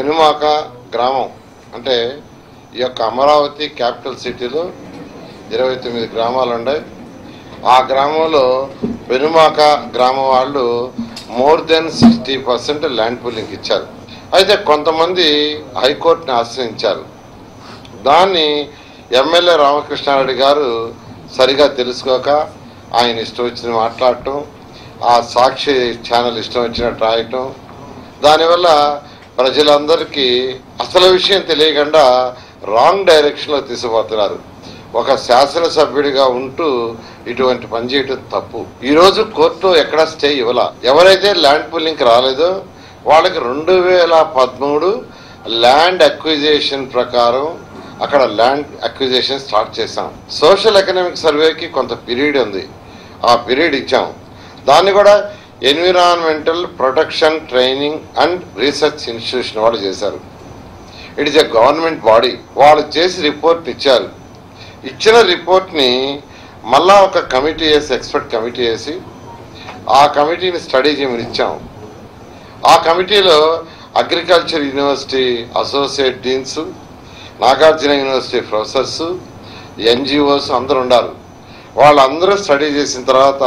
పెనుమాక గ్రామం అంటే ఈ యొక్క అమరావతి క్యాపిటల్ సిటీలో 29 గ్రామాలు ఉన్నాయి. ఆ గ్రామంలో పెనుమాక గ్రామం వాళ్ళు మోర్ దెన్ 60% ల్యాండ్ పూలింగ్ ఇచ్చారు. అయితే కొంతమంది హైకోర్టుని ఆశ్రయించారు. దాన్ని ఎమ్మెల్యే రామకృష్ణారెడ్డి గారు సరిగా తెలుసుకోక ఆయన ఇష్టం వచ్చిన మాట్లాడటం, ఆ సాక్షి ఛానల్ ఇష్టం వచ్చినట్టు రాయటం, దానివల్ల ప్రజలందరికీ అసలు విషయం తెలియకుండా రాంగ్ డైరెక్షన్లో తీసుకుపోతున్నారు. ఒక శాసనసభ్యుడిగా ఉంటూ ఇటువంటి పని చేయటం తప్పు. ఈరోజు కోర్టు ఎక్కడా స్టే ఇవ్వాల. ఎవరైతే ల్యాండ్ పూలింగ్కి రాలేదో వాళ్ళకి 2013 ల్యాండ్ అక్విజిషన్ ప్రకారం అక్కడ ల్యాండ్ అక్విజిషన్ స్టార్ట్ చేశాం. సోషల్ ఎకనామిక్ సర్వేకి కొంత పీరియడ్ ఉంది, ఆ పీరియడ్ ఇచ్చాం. దాన్ని కూడా environmental protection training and research institution వాళ్ళు చేశారు. It is a government body. వాళ్ళు చేసి రిపోర్ట్ ఇచ్చారు. ఇచ్చిన రిపోర్ట్ని మళ్ళా ఒక కమిటీ వేసి, ఎక్స్పర్ట్ కమిటీ వేసి ఆ కమిటీని స్టడీ చేయమని ఇచ్చాం. ఆ కమిటీలో agriculture university associate deans, Nagarjuna university professors, NGOs అందరూ ఉన్నారు. వాళ్ళందరూ స్టడీ చేసిన తర్వాత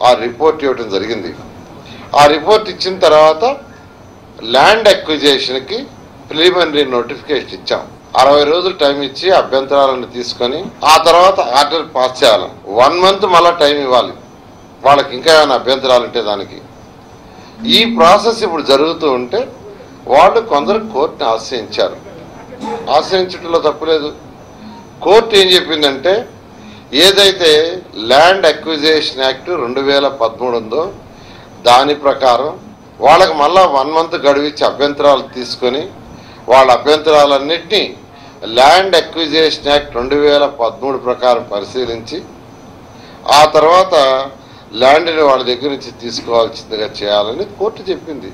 ఆ రిపోర్ట్ ఇవ్వడం జరిగింది. ఆ రిపోర్ట్ ఇచ్చిన తర్వాత ల్యాండ్ అక్విజిషన్కి ప్రిలిమినరీ నోటిఫికేషన్ ఇచ్చాం. 60 రోజులు టైం ఇచ్చి అభ్యంతరాలను తీసుకొని ఆ తర్వాత ఆర్డర్ పాస్ చేయాలి. 1 మంత్ మళ్ళీ టైం ఇవ్వాలి వాళ్ళకి, ఇంకా ఏమైనా అభ్యంతరాలు ఉంటే దానికి. ఈ ప్రాసెస్ ఇప్పుడు జరుగుతూ ఉంటే వాళ్ళు కొందరు కోర్టుని ఆశ్రయించారు. ఆశ్రయించడంలో తప్పులేదు. కోర్టు ఏం చెప్పిందంటే, ఏదైతే ల్యాండ్ అక్విజిషన్ యాక్ట్ 2013 ఉందో దాని ప్రకారం వాళ్ళకి మళ్ళా 1 మంత్ గడువిచ్చి అభ్యంతరాలు తీసుకొని వాళ్ళ అభ్యంతరాలన్నింటినీ ల్యాండ్ అక్విజిషన్ యాక్ట్ 2013 ప్రకారం పరిశీలించి ఆ తర్వాత ల్యాండ్ని వాళ్ళ దగ్గర నుంచి తీసుకోవాల్సిందిగా చేయాలని కోర్టు చెప్పింది.